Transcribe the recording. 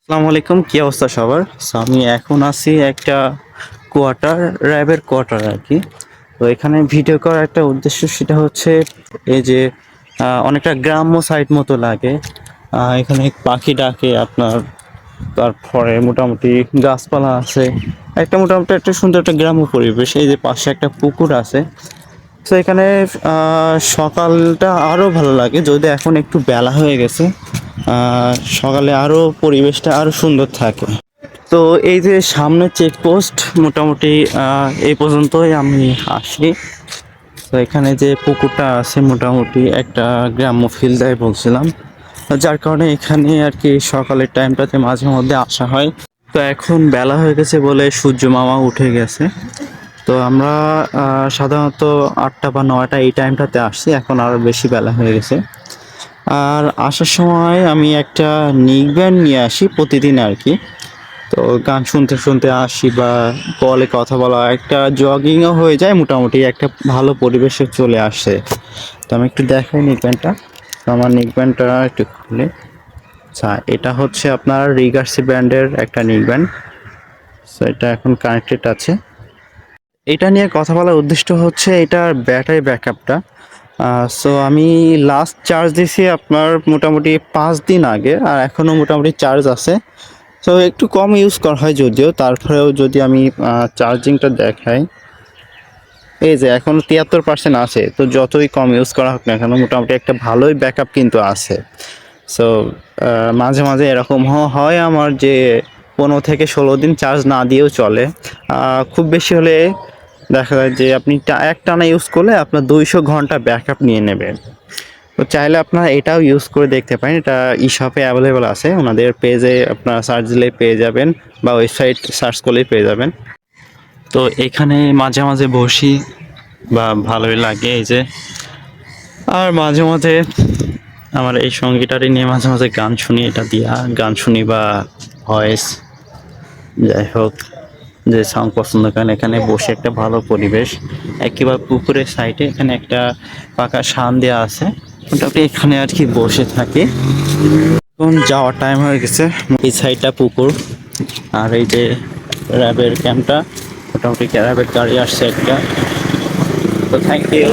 আসসালামু আলাইকুম, কি অবস্থা সবার? আমি এখন আছি একটা র্যাবের কোয়ার্টার আর কি। তো এখানে ভিডিও করার একটা উদ্দেশ্য সেটা হচ্ছে এই যে অনেকটা গ্রাম্য সাইড মতো লাগে। এখানে পাখি ডাকে আপনার, তারপরে মোটামুটি গাছপালা আছে, একটা মোটামুটি একটা সুন্দর একটা গ্রাম্য পরিবেশ। এই যে পাশে একটা পুকুর আছে। তো এখানে সকালটা আরও ভালো লাগে, যদি এখন একটু বেলা হয়ে গেছে। সকালে আরও পরিবেশটা আরও সুন্দর থাকে। তো এই যে সামনে চেকপোস্ট, মোটামুটি এই পর্যন্তই আমি আসি। তো এখানে যে পুকুরটা আছে মোটামুটি একটা গ্রাম্য ফিল দেয় বলছিলাম, যার কারণে এখানে আর কি সকালের টাইমটাতে মাঝে মধ্যে আসা হয়। তো এখন বেলা হয়ে গেছে বলে সূর্য মামা উঠে গেছে। তো আমরা সাধারণত 8টা বা 9টা এই টাইমটাতে আসছি, এখন আরও বেশি বেলা হয়ে গেছে। আর আসার সময় আমি একটা নিক ব্যান্ড নিয়ে আসি প্রতিদিন আর কি। তো গান শুনতে শুনতে আসি বা কলে কথা বলা, একটা জগিংও হয়ে যায়, মোটামুটি একটা ভালো পরিবেশে চলে আসে। তো আমি একটু দেখাই নিক ব্যান্ডটা। তো আমার নিক ব্যান্ডটা একটু খুলে, আচ্ছা এটা হচ্ছে আপনার রিগার্সি ব্র্যান্ডের একটা নিক ব্যান্ড। সো এটা এখন কানেক্টেড আছে। এটা নিয়ে কথা বলার উদ্দেশ্য হচ্ছে এটার ব্যাটারি ব্যাকআপটা। সো আমি লাস্ট চার্জ দিছি আপনার মোটামুটি 5 দিন আগে, আর এখনও মোটামুটি চার্জ আছে। সো একটু কম ইউজ করা হয় যদিও, তারপরেও যদি আমি চার্জিংটা দেখাই, এই যে এখনও 73% আছে। তো যতই কম ইউজ করা হোক না কেন, মোটামুটি একটা ভালোই ব্যাকআপ কিন্তু আছে। সো মাঝে মাঝে এরকম হয় আমার যে 15 থেকে 16 দিন চার্জ না দিয়েও চলে। খুব বেশি হলে দেখা যায় যে আপনি একটানা ইউজ করলে আপনার 200 ঘন্টা ব্যাকআপ নিয়ে নেবে। তো চাইলে আপনারা এটাও ইউজ করে দেখতে পারেন। এটা ইশপে অ্যাভেলেবেল আছে, ওনাদের পেজে আপনারা সার্চ দিলে পেয়ে যাবেন, বা ওয়েবসাইট সার্চ করলেই পেয়ে যাবেন। তো এখানে মাঝে মাঝে বসি বা ভালোই লাগে এই যে। আর মাঝে মাঝে আমার এই সঙ্গীটারই নিয়ে মাঝে মাঝে গান শুনি, এটা দিয়া গান শুনি বা ভয়েস, যাই হোক যে সং পছন্দ করেন। এখানে বসে একটা ভালো পরিবেশ, একেবারে পুকুরের সাইডে এখানে একটা পাকা শান দেওয়া আছে, মোটামুটি এখানে আর কি বসে থাকি। এখন যাওয়ার টাইম হয়ে গেছে। এই সাইডটা পুকুর, আর এই যে র্যাবের ক্যাম্পটা, মোটামুটি র্যাবের গাড়ি আসছে একটা। তো থ্যাংক ইউ।